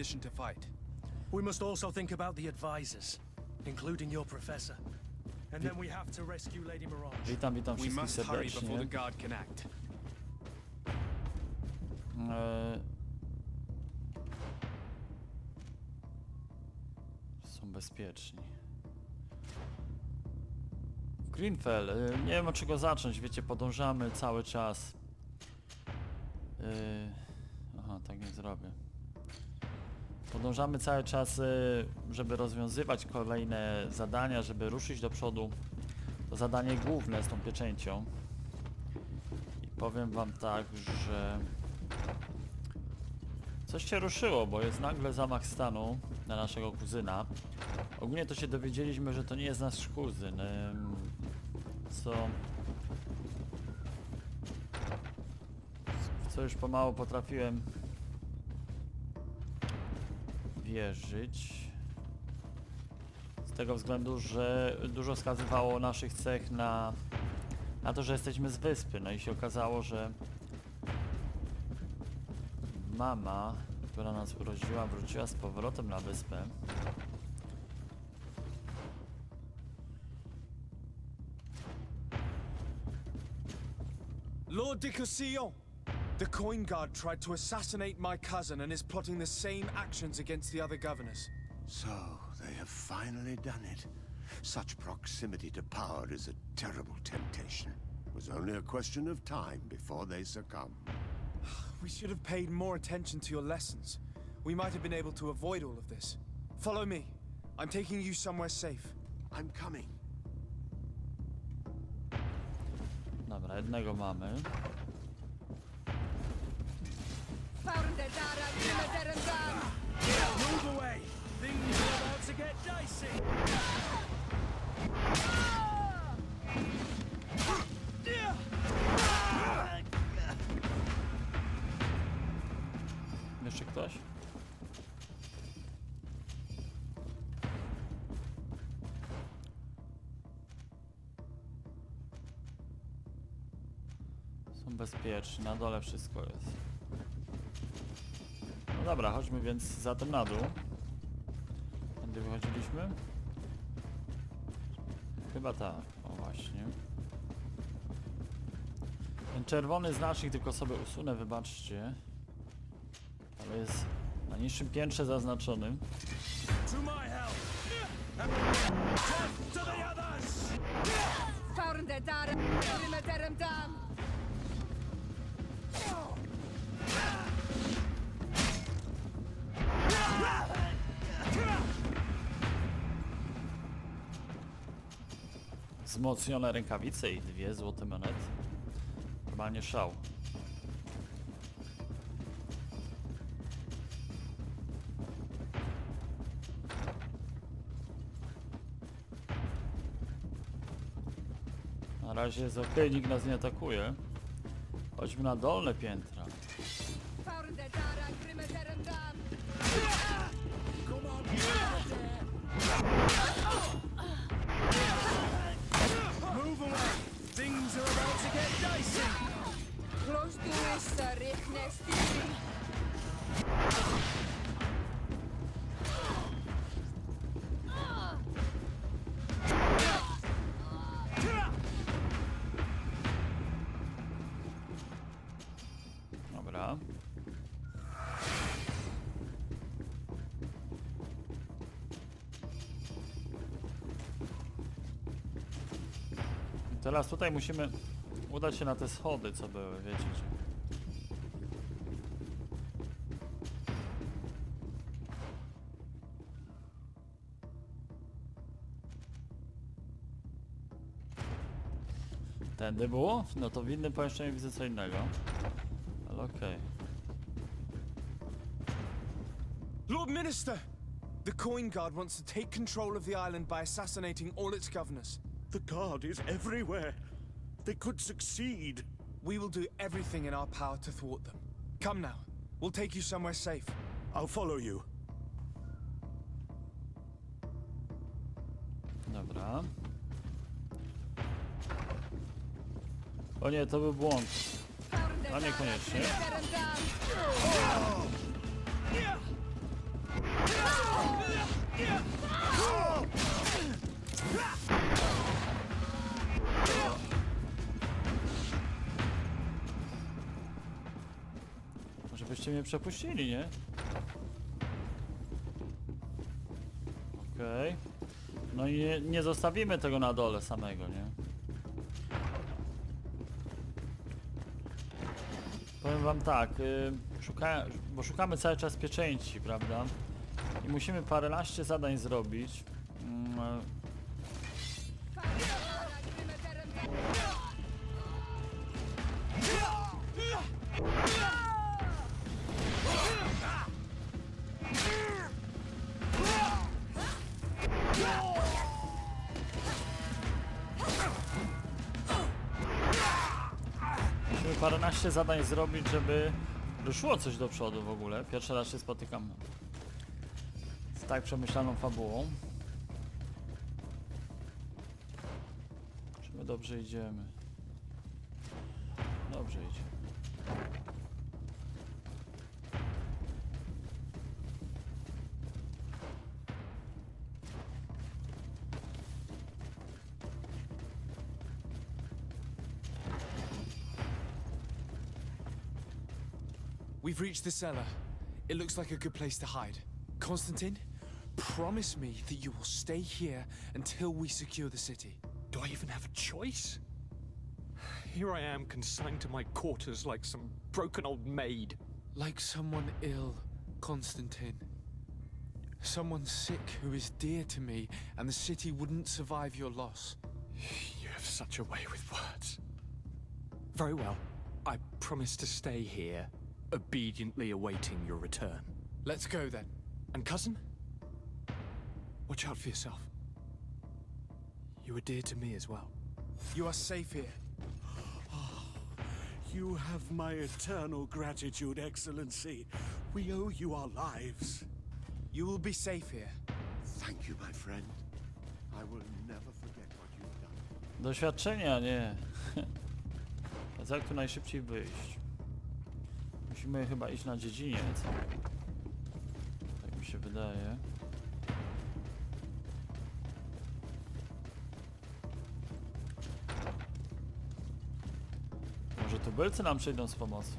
condition to fight. We must also think about the advisors, including your professor. And then we have to rescue Lady Mirage. Witam We wszystkich must hurry before the serdecznie. guard can act. Są bezpieczni. GreedFall, nie wiem od czego zacząć, wiecie, podążamy cały czas. Aha, tak nie zrobię. Podążamy cały czas, żeby rozwiązywać kolejne zadania, żeby ruszyć do przodu. To zadanie główne z tą pieczęcią. I powiem wam tak, że coś się ruszyło, bo jest nagle zamach stanu na naszego kuzyna. Ogólnie to się dowiedzieliśmy, że to nie jest nasz kuzyn. W co już pomału potrafiłem wierzyć. Z tego względu, że dużo wskazywało naszych cech na to, że jesteśmy z wyspy. No i się okazało, że mama, która nas urodziła, wróciła z powrotem na wyspę. Lord de Cossillon, the coin guard tried to assassinate my cousin and is plotting the same actions against the other governors. So, they have finally done it. Such proximity to power is a terrible temptation. It was only a question of time before they succumb. We should have paid more attention to your lessons. We might have been able to avoid all of this. Follow me. I'm taking you somewhere safe. I'm coming. Dobra, jednego mamy. Move away! Things are about to get dicey! Jeszcze ktoś? Są bezpieczni, na dole wszystko jest. No dobra, chodźmy więc zatem na dół. Tędy wychodziliśmy? Chyba tak, o właśnie. Ten czerwony znacznik tylko sobie usunę, wybaczcie. Ale jest na niższym piętrze zaznaczony. To my help! To the others! Wzmocnione rękawice i 2 złote monety. Normalnie szał. Na razie jest ok, nikt nas nie atakuje. Chodźmy na dolne piętra. Move away! Things are about to get dicey! Dobra. Teraz tutaj musimy udać się na te schody, co były, wiecie. Tędy było? No to w innym pomieszczeniu widzę co innego. Ale okej. Lord Minister! The coin guard wants to take control of the island by assassinating all its governors. The guard is everywhere. They could succeed. We will do everything in our power to thwart them. Come now. We'll take you somewhere safe. I'll follow you. Dobra. O nie, to był błąd. A niekoniecznie. byście mnie przepuścili, nie? Okej. No i nie zostawimy tego na dole samego, nie? Powiem wam tak, bo szukamy cały czas pieczęci, prawda? I musimy paręnaście zadań zrobić. Musimy paręnaście zadań zrobić, żeby ruszyło coś do przodu w ogóle. Pierwszy raz się spotykam z tak przemyślaną fabułą. Czy my dobrze idziemy? Dobrze idzie. We've reached the cellar. It looks like a good place to hide. Constantine, promise me that you will stay here until we secure the city. Do I even have a choice? Here I am, consigned to my quarters like some broken old maid. Like someone ill, Constantine. Someone sick who is dear to me, and the city wouldn't survive your loss. You have such a way with words. Very well. I promise to stay here, obediently awaiting your return. Let's go then. And cousin? Watch out for yourself. You are dear to me as well. You are safe here. You have my eternal gratitude, Excellency. We owe you our lives. You will be safe here. Thank you, my friend. I will never forget what you've done. Doświadczenia, nie. Więc jak tu najszybciej wyjść? Musimy chyba iść na dziedziniec. Tak mi się wydaje. Może tubylcy nam przyjdą z pomocą.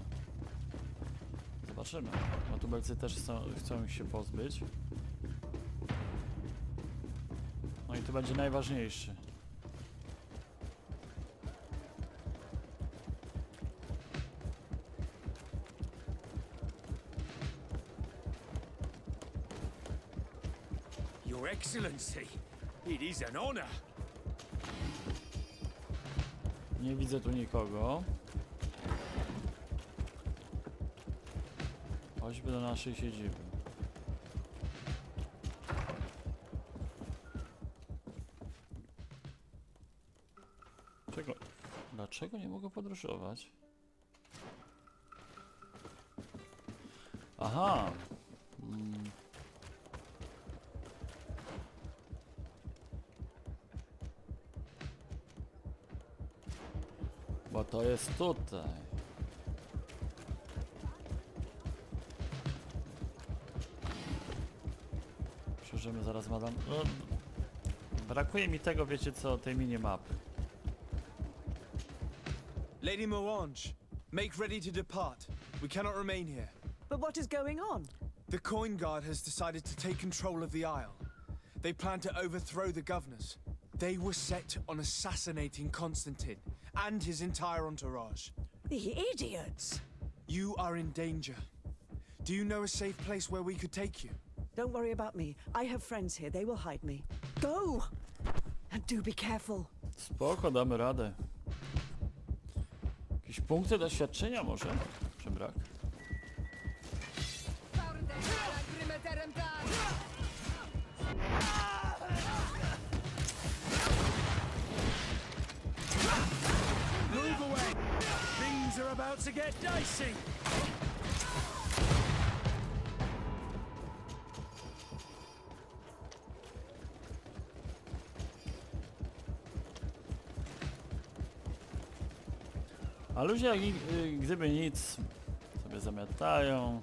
Zobaczymy. No tubylcy też chcą ich się pozbyć. No i to będzie najważniejszy. Your Excellency, it is an honor. Nie widzę tu nikogo. Chodźmy do naszej siedziby. Dlaczego nie mogę podróżować? Aha. Bo to jest tutaj. Przeżyjemy zaraz, madam. No, brakuje mi tego, wiecie co, tej minimapy. Lady Morange, make ready to depart. We cannot remain here. But what is going on? The Coin Guard has decided to take control of the Isle. They plan to overthrow the governors. They were set on assassinating Constantine and his entire entourage. The idiots! You are in danger. Do you know a safe place where we could take you? Don't worry about me. I have friends here. They will hide me. Go! And do be careful. Spoko, damy radę. Jakieś punkty doświadczenia może? Czy brak? Move away! Things are about to get dicey! A ludzie jak gdyby nic sobie zamiatają.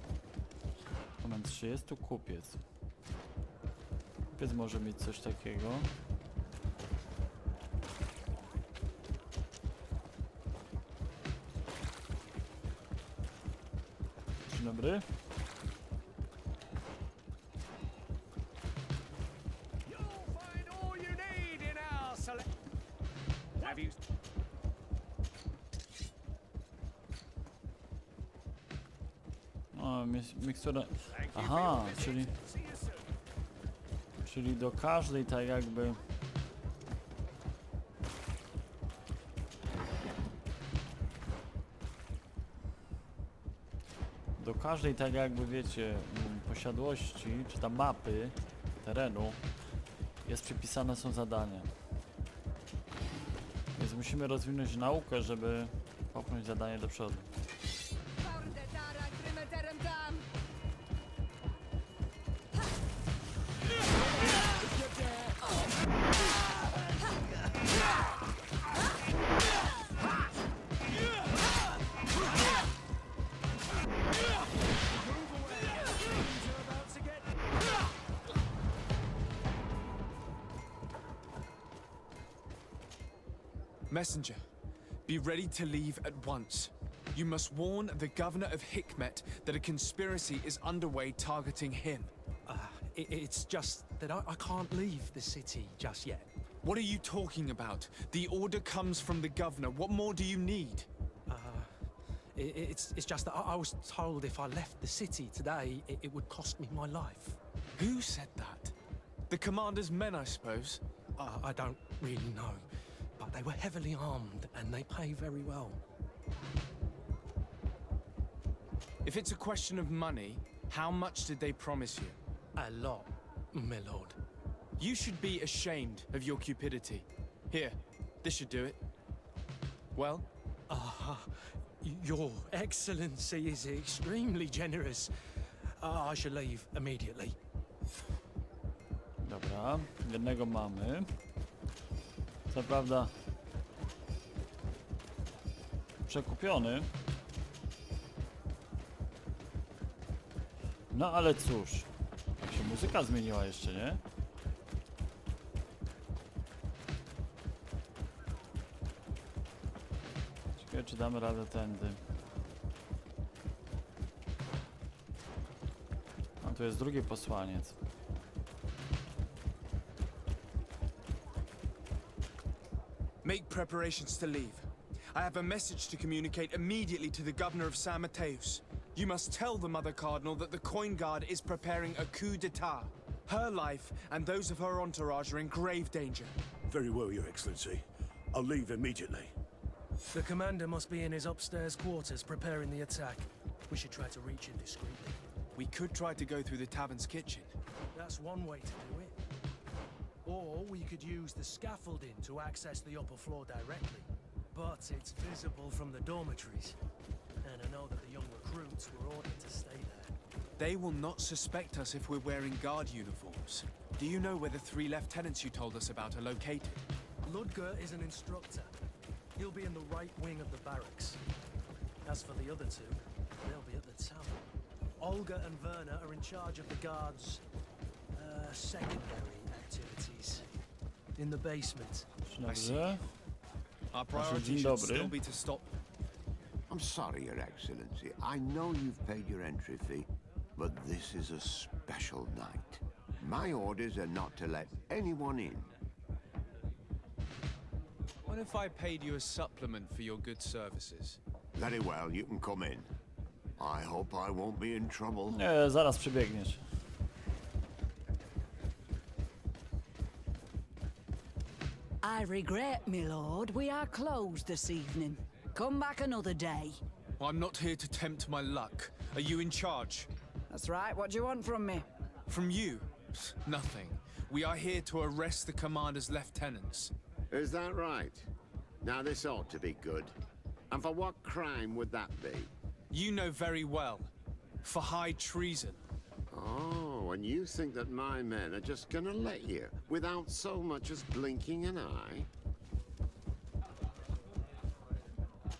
Moment, czy jest tu kupiec? Kupiec może mieć coś takiego. Dzień dobry. O, mikstura... Aha, czyli do każdej tak jakby... Do każdej tak jakby wiecie, posiadłości, czy tam mapy terenu jest przypisane są zadania. Więc musimy rozwinąć naukę, żeby popchnąć zadanie do przodu. Messenger, be ready to leave at once. You must warn the governor of Hikmet that a conspiracy is underway targeting him. It's just that I can't leave the city just yet. What are you talking about? The order comes from the governor. What more do you need? It's just that I was told if I left the city today, it would cost me my life. Who said that? The commander's men, I suppose. I don't really know, but they were heavily armed and they pay very well. If it's a question of money, how much did they promise you? A lot, my lord. You should be ashamed of your cupidity. Here, this should do it. Well? Your Excellency is extremely generous. I should leave immediately. Dobra, jednego mamy. Co prawda przekupiony. No ale cóż, jak się muzyka zmieniła jeszcze, nie? Ciekawe, czy damy radę tędy. A tu jest drugi posłaniec. Make preparations to leave. I have a message to communicate immediately to the governor of San Mateus. You must tell the Mother Cardinal that the Coin Guard is preparing a coup d'etat. Her life and those of her entourage are in grave danger. Very well, Your Excellency. I'll leave immediately. The commander must be in his upstairs quarters preparing the attack. We should try to reach him discreetly. We could try to go through the tavern's kitchen. That's one way to do it. Or we could use the scaffolding to access the upper floor directly. But it's visible from the dormitories. And I know that the young recruits were ordered to stay there. They will not suspect us if we're wearing guard uniforms. Do you know where the 3 lieutenants you told us about are located? Ludger is an instructor. He'll be in the right wing of the barracks. As for the other 2, they'll be at the tavern. Olga and Werner are in charge of the guards' secondary activities. In the basement. Dobrze. Our Dzień priority should dobry. still be to stop. I'm sorry, Your Excellency. I know you've paid your entry fee, but this is a special night. My orders are not to let anyone in. What if I paid you a supplement for your good services? Very well, you can come in. I hope I won't be in trouble. Nie, zaraz przybiegniesz. I regret, my lord, we are closed this evening. Come back another day. I'm not here to tempt my luck. Are you in charge? That's right, what do you want from me? From you? Psst, nothing. We are here to arrest the commander's lieutenants. Is that right? Now this ought to be good. And for what crime would that be? You know very well. For high treason. Oh, and you think that my men are just gonna let you, without so much as blinking an eye?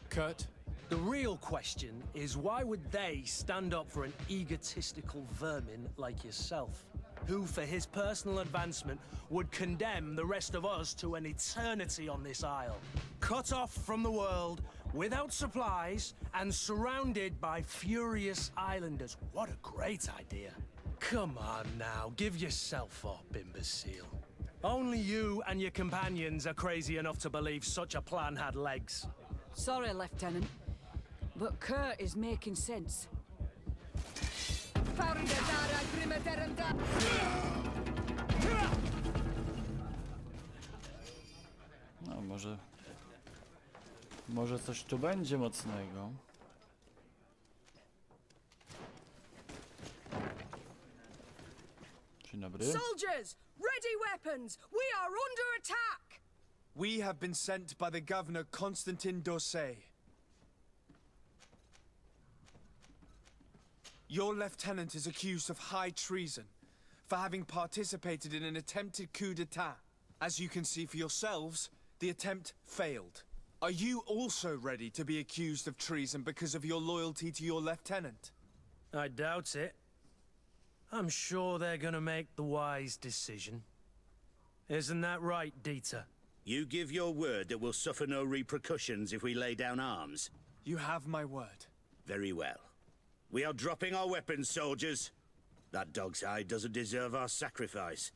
Kurt? The real question is why would they stand up for an egotistical vermin like yourself, who for his personal advancement would condemn the rest of us to an eternity on this isle, cut off from the world, without supplies, and surrounded by furious islanders. What a great idea. Come on now, give yourself up, imbecile. Only you and your companions are crazy enough to believe such a plan had legs. Sorry, Lieutenant, but Kurt is making sense. No, może coś tu będzie mocnego. Dzień dobry. Soldiers, ready weapons! We are under attack! We have been sent by the governor Constantin d'Orsay. Your lieutenant is accused of high treason for having participated in an attempted coup d'etat. As you can see for yourselves, the attempt failed. Are you also ready to be accused of treason because of your loyalty to your lieutenant? I doubt it. I'm sure they're gonna make the wise decision. Isn't that right, Dieter? You give your word that we'll suffer no repercussions if we lay down arms? You have my word. Very well. We are dropping our weapons, soldiers. That dog's hide doesn't deserve our sacrifice.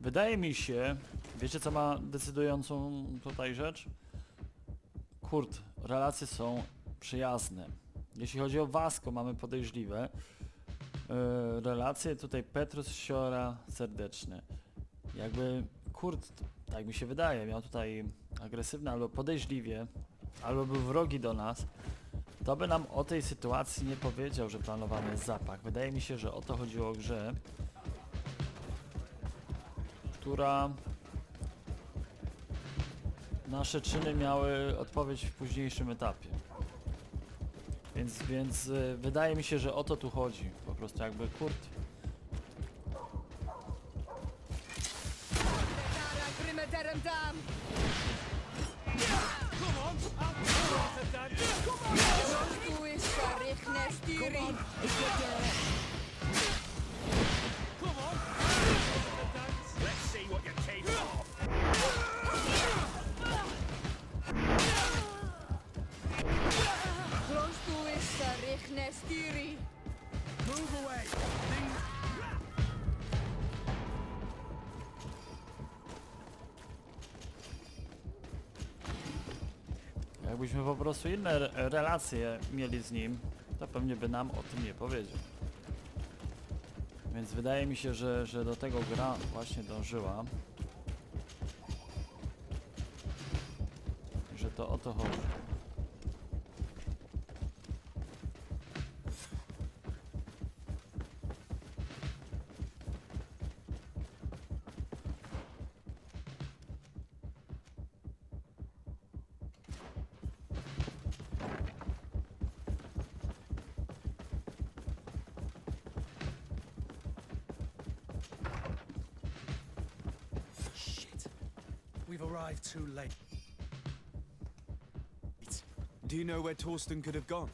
Wydaje mi się, wiecie co ma decydującą tutaj rzecz? Kurt, relacje są przyjazne. Jeśli chodzi o Vasco, mamy podejrzliwe. Relacje tutaj Petrus, siora, serdeczne. Jakby Kurt, tak mi się wydaje, miał tutaj agresywne albo podejrzliwie, albo był wrogi do nas, to by nam o tej sytuacji nie powiedział, że planowany jest zapach. Wydaje mi się, że o to chodziło w grze, która nasze czyny miały odpowiedź w późniejszym etapie. Więc wydaje mi się, że o to tu chodzi. Po prostu jakby Kurt. Let's see what you're capable of. Move away! Jakbyśmy po prostu inne relacje mieli z nim, to pewnie by nam o tym nie powiedział. Więc wydaje mi się, że do tego gra właśnie dążyła. Że to o to chodzi. We've arrived too late. Do you know where Torsten could have gone?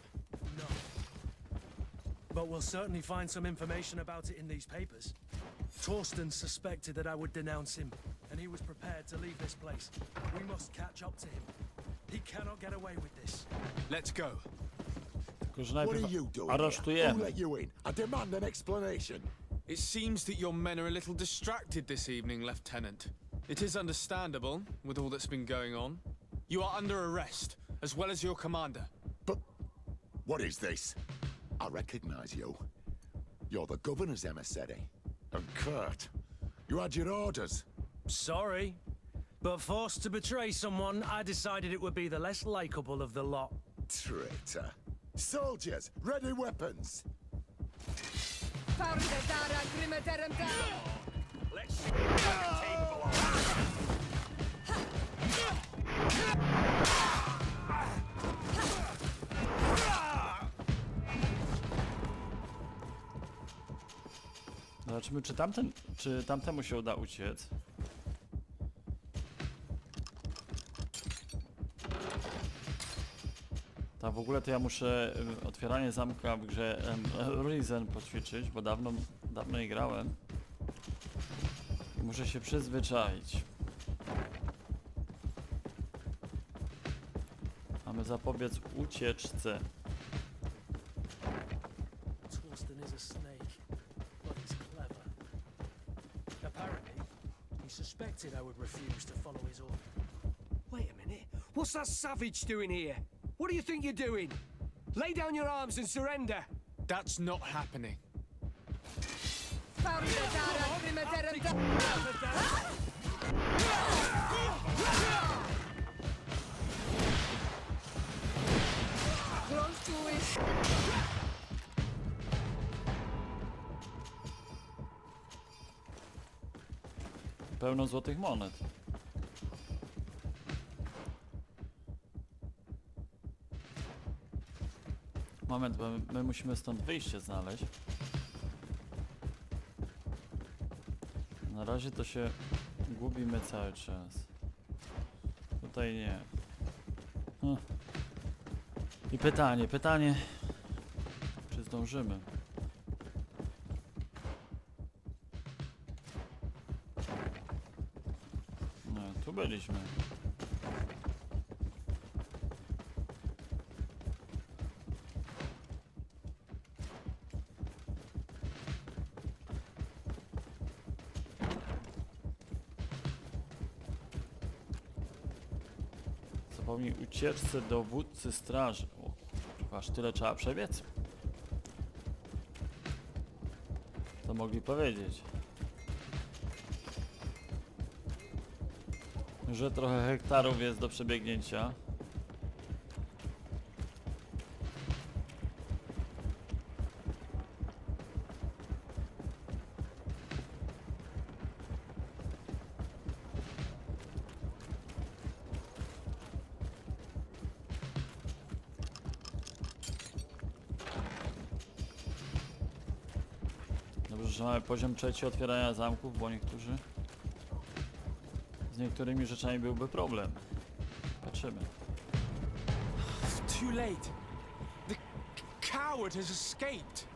No. But we'll certainly find some information about it in these papers. Torsten suspected that I would denounce him, and he was prepared to leave this place. We must catch up to him. He cannot get away with this. Let's go. Tylko, że What are najpierw you doing here? Who aresztujemy. let you in? I demand an explanation. It seems that your men are a little distracted this evening, Lieutenant. It is understandable, with all that's been going on. You are under arrest, as well as your commander. But what is this? I recognize you. You're the governor's emissary. And Kurt, you had your orders. Sorry, but forced to betray someone, I decided it would be the less likable of the lot. Traitor. Soldiers, ready weapons. Let's see what you're capable of. Zobaczymy, czy tamtemu się uda uciec. A w ogóle to ja muszę otwieranie zamka w grze Risen poćwiczyć, bo dawno nie grałem. I muszę się przyzwyczaić. Mamy zapobiec ucieczce. Torsten is a snake, but he's clever. Apparently, he suspected I would refuse to follow his order. Wait a minute. What's that savage doing here? What do you think you're doing? Lay down your arms and surrender. That's not happening. Pełno złotych monet. Moment, bo my musimy stąd wyjście znaleźć. Na razie to się gubimy cały czas. Tutaj nie. I pytanie, czy zdążymy? No, tu byliśmy. Zapomnij ucieczce dowódcy straży. O, aż tyle trzeba przebiec. To mogli powiedzieć. Że trochę hektarów jest do przebiegnięcia. Dobrze, że mamy poziom 3 otwierania zamków, bo z niektórymi rzeczami byłby problem. Patrzymy. Too late. The coward has escaped.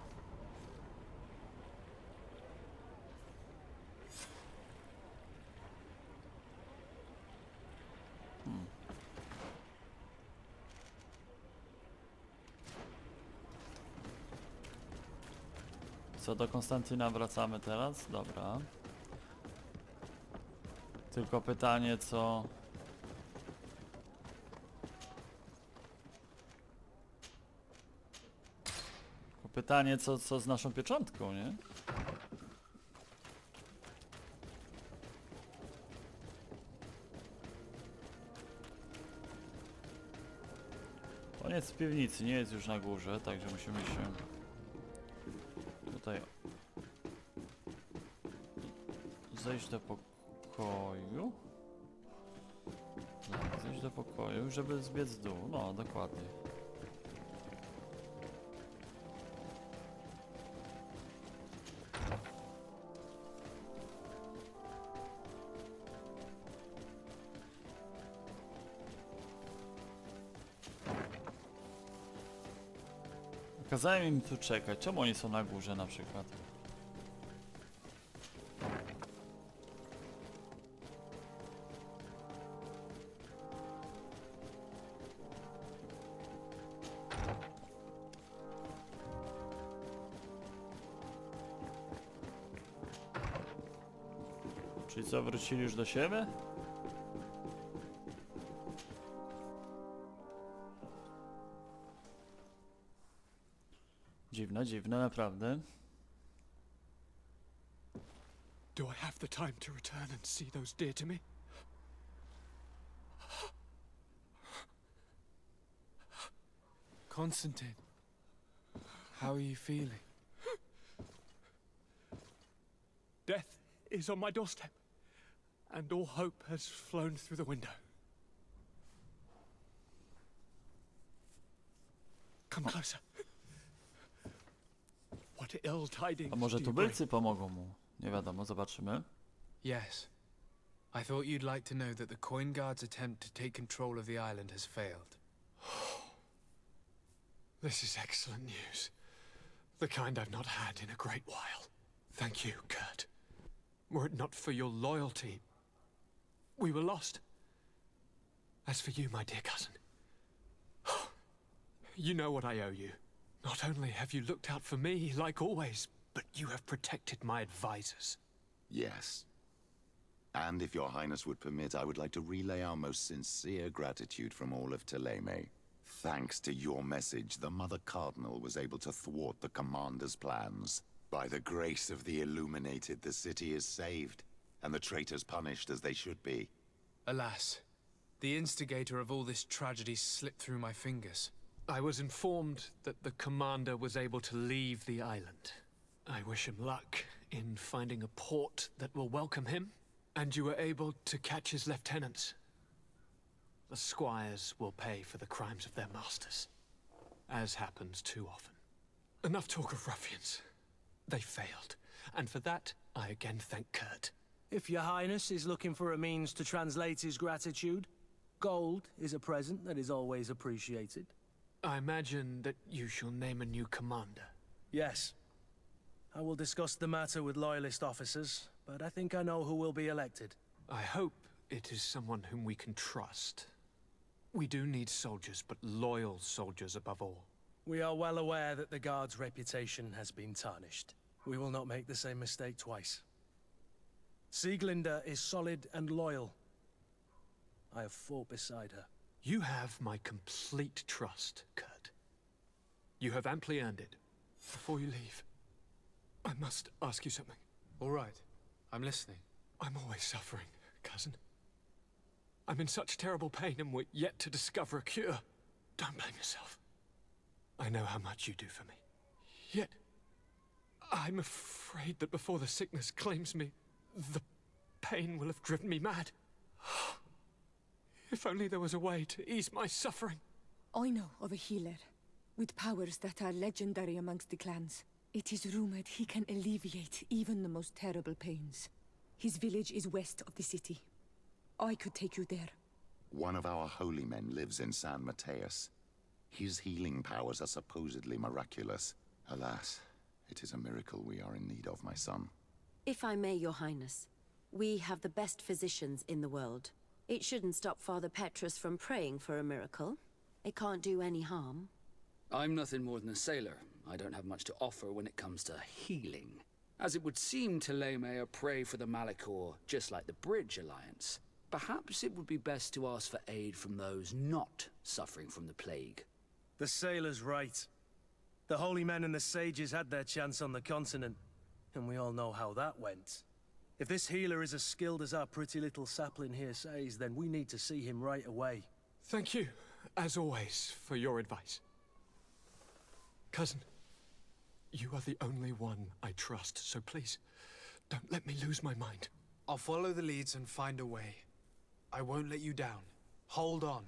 Co do Konstantyna wracamy teraz? Dobra. Tylko pytanie, co... Pytanie, co z naszą pieczątką, nie? Koniec w piwnicy, nie jest już na górze, także musimy się tutaj zejść do pokoju. Tak, zejść do pokoju, żeby zbiec w dół. No, dokładnie. Kazałem im tu czekać. Czemu oni są na górze na przykład? Czyli co, wrócili już do siebie? Dziwne, naprawdę. Do I have the time to return and see those dear to me? Constantine, how are you feeling? Death is on my doorstep, and all hope has flown through the window. Come closer. What ill tidings A może do you bring? tubylcy pomogą mu? Nie wiadomo, zobaczymy. Yes. I thought you'd like to know that the Coin Guard's attempt to take control of the island has failed. This is excellent news. The kind I've not had in a great while. Thank you, Kurt. Were it not for your loyalty, we were lost. As for you, my dear cousin, you know what I owe you. Not only have you looked out for me, like always, but you have protected my advisors. Yes. And if your highness would permit, I would like to relay our most sincere gratitude from all of Thélème. Thanks to your message, the Mother Cardinal was able to thwart the commander's plans. By the grace of the Illuminated, the city is saved, and the traitors punished as they should be. Alas, the instigator of all this tragedy slipped through my fingers. I was informed that the commander was able to leave the island. I wish him luck in finding a port that will welcome him, and you were able to catch his lieutenants. The squires will pay for the crimes of their masters, as happens too often. Enough talk of ruffians. They failed, and for that, I again thank Kurt. If your highness is looking for a means to translate his gratitude, gold is a present that is always appreciated. I imagine that you shall name a new commander. Yes. I will discuss the matter with loyalist officers, but I think I know who will be elected. I hope it is someone whom we can trust. We do need soldiers, but loyal soldiers above all. We are well aware that the Guard's reputation has been tarnished. We will not make the same mistake twice. Sieglinde is solid and loyal. I have fought beside her. You have my complete trust, Kurt. You have amply earned it. Before you leave, I must ask you something. All right, I'm listening. I'm always suffering, cousin. I'm in such terrible pain and we're yet to discover a cure. Don't blame yourself. I know how much you do for me. Yet, I'm afraid that before the sickness claims me, the pain will have driven me mad. If only there was a way to ease my suffering. I know of a healer, with powers that are legendary amongst the clans. It is rumored he can alleviate even the most terrible pains. His village is west of the city. I could take you there. One of our holy men lives in San Mateus. His healing powers are supposedly miraculous. Alas, it is a miracle we are in need of, my son. If I may, your highness, we have the best physicians in the world. It shouldn't stop Father Petrus from praying for a miracle. It can't do any harm. I'm nothing more than a sailor. I don't have much to offer when it comes to healing. As it would seem Thélème are prey for the Malichor, just like the Bridge Alliance. Perhaps it would be best to ask for aid from those not suffering from the plague. The sailor's right. The holy men and the sages had their chance on the continent, and we all know how that went. If this healer is as skilled as our pretty little sapling here says, then we need to see him right away. Thank you, as always, for your advice. Cousin, you are the only one I trust, so please, don't let me lose my mind. I'll follow the leads and find a way. I won't let you down. Hold on.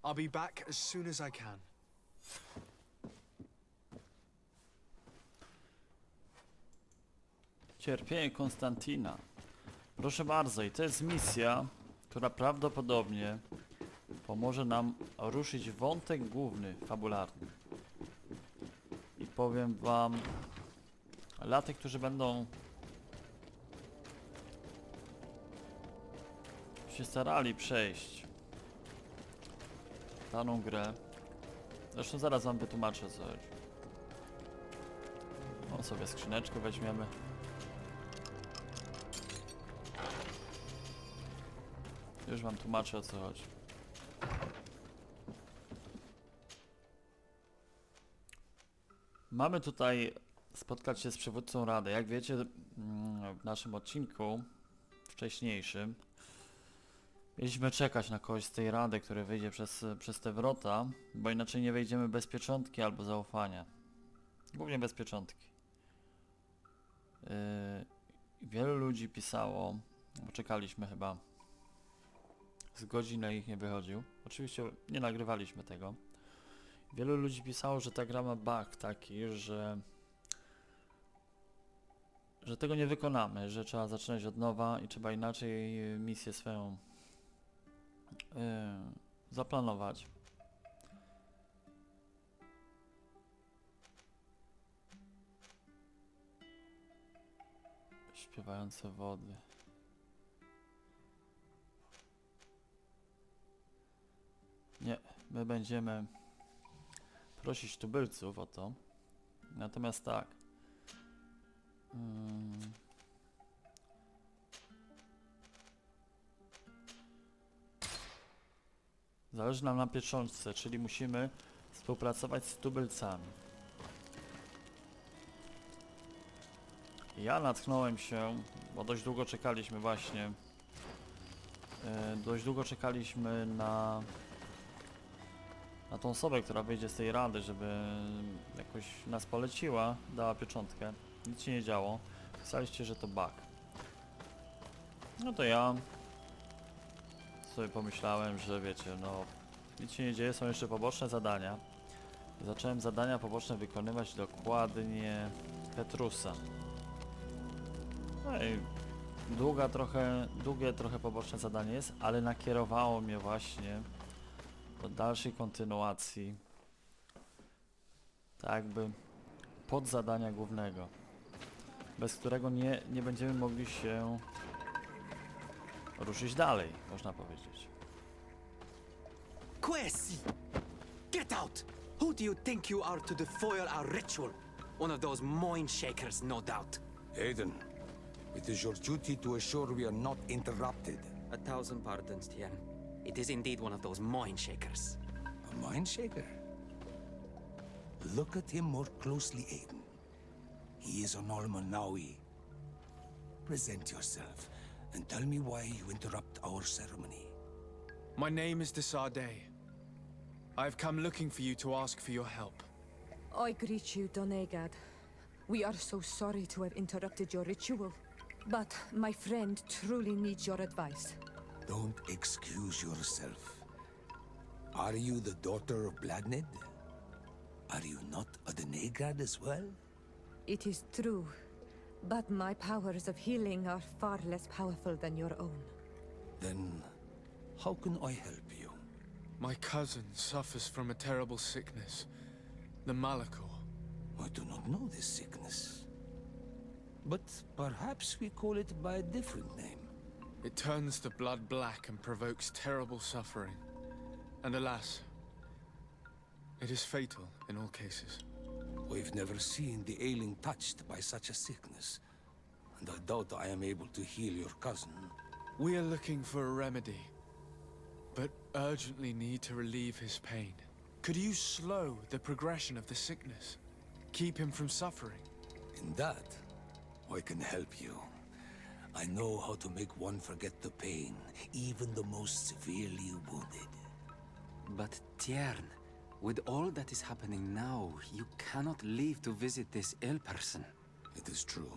I'll be back as soon as I can. Cierpienie Konstantina. Proszę bardzo, i to jest misja, która prawdopodobnie pomoże nam ruszyć wątek główny, fabularny. I powiem wam, dla tych, którzy będą się starali przejść daną grę. Zresztą zaraz wam wytłumaczę co chodzi. O, sobie skrzyneczkę weźmiemy. Już wam tłumaczę o co chodzi. Mamy tutaj spotkać się z przywódcą Rady. Jak wiecie, w naszym odcinku wcześniejszym mieliśmy czekać na kogoś z tej Rady, który wyjdzie przez te wrota, bo inaczej nie wejdziemy bez pieczątki albo zaufania. Głównie bez pieczątki. Wielu ludzi pisało, bo czekaliśmy chyba z godzinę, ich nie wychodził. Oczywiście nie nagrywaliśmy tego. Wielu ludzi pisało, że ta gra ma bug taki, że tego nie wykonamy, że trzeba zaczynać od nowa i trzeba inaczej misję swoją zaplanować. Śpiewające wody. Nie, my będziemy prosić tubylców o to. Natomiast tak. Zależy nam na pieczątce, czyli musimy współpracować z tubylcami. Ja natknąłem się, bo dość długo czekaliśmy właśnie. Dość długo czekaliśmy na tą osobę, która wyjdzie z tej rady, żeby jakoś nas poleciła, dała pieczątkę. Nic się nie działo. Pisaliście, że to bug. No to ja sobie pomyślałem, że wiecie, no nic się nie dzieje, są jeszcze poboczne zadania. I zacząłem zadania poboczne wykonywać dokładnie Petrusa. No i długie trochę poboczne zadanie jest, ale nakierowało mnie właśnie do dalszej kontynuacji, tak jakby pod zadania głównego, bez którego nie będziemy mogli się ruszyć dalej, można powiedzieć. Quesi! Get out! Who do you think you are to defoil our ritual? One of those mind shakers, no doubt. Aiden, it is your duty to assure we are not interrupted. 1,000 pardons, Tien. It is indeed one of those mind shakers. A mind shaker? Look at him more closely, Aiden. He is an Almanawi. Present yourself and tell me why you interrupt our ceremony. My name is Fradee. I have come looking for you to ask for your help. I greet you, Donegad. We are so sorry to have interrupted your ritual. But my friend truly needs your advice. Don't excuse yourself. Are you the daughter of Bladned? Are you not a Donegad as well? It is true, but my powers of healing are far less powerful than your own. Then, how can I help you? My cousin suffers from a terrible sickness, the Malichor. I do not know this sickness. But perhaps we call it by a different name. It turns the blood black and provokes terrible suffering. And alas, it is fatal in all cases. We've never seen the ailing touched by such a sickness, and I doubt I am able to heal your cousin. We are looking for a remedy, but urgently need to relieve his pain. Could you slow the progression of the sickness? Keep him from suffering? In that, I can help you. I know how to make one forget the pain, even the most severely wounded. But Tiern, with all that is happening now, you cannot leave to visit this ill person. It is true.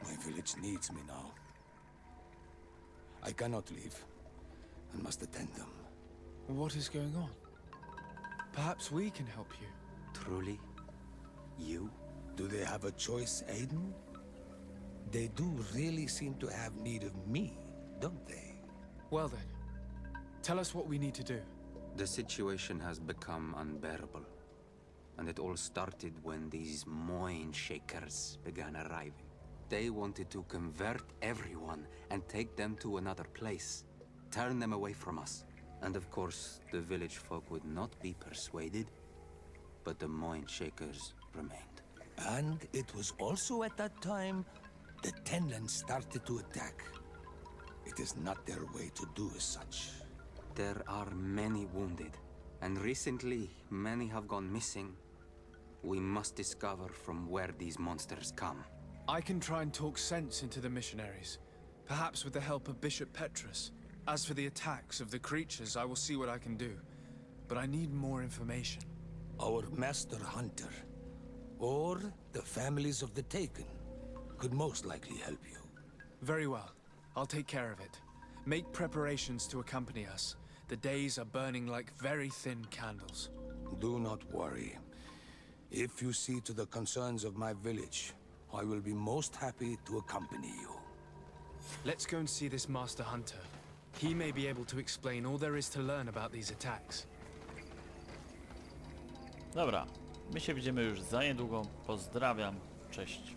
My village needs me now. I cannot leave, and must attend them. What is going on? Perhaps we can help you. Truly? You? Do they have a choice, Aiden? They do really seem to have need of me, don't they? Well then, tell us what we need to do. The situation has become unbearable. And it all started when these mind shakers began arriving. They wanted to convert everyone and take them to another place. Turn them away from us. And of course, the village folk would not be persuaded. But the mind shakers remained. And it was also at that time the Tenlands started to attack. It is not their way to do as such. There are many wounded, and recently many have gone missing. We must discover from where these monsters come. I can try and talk sense into the missionaries, perhaps with the help of Bishop Petrus. As for the attacks of the creatures, I will see what I can do. But I need more information. Our master hunter, or the families of the Taken, could most likely help you. Very well. I'll take care of it. Make preparations to accompany us. The days are burning like very thin candles. Do not worry. If you see to the concerns of my village, I will be most happy to accompany you. Let's go and see this Master Hunter. He may be able to explain all there is to learn about these attacks. Dobra, my się widzimy już za niedługo. Pozdrawiam, cześć.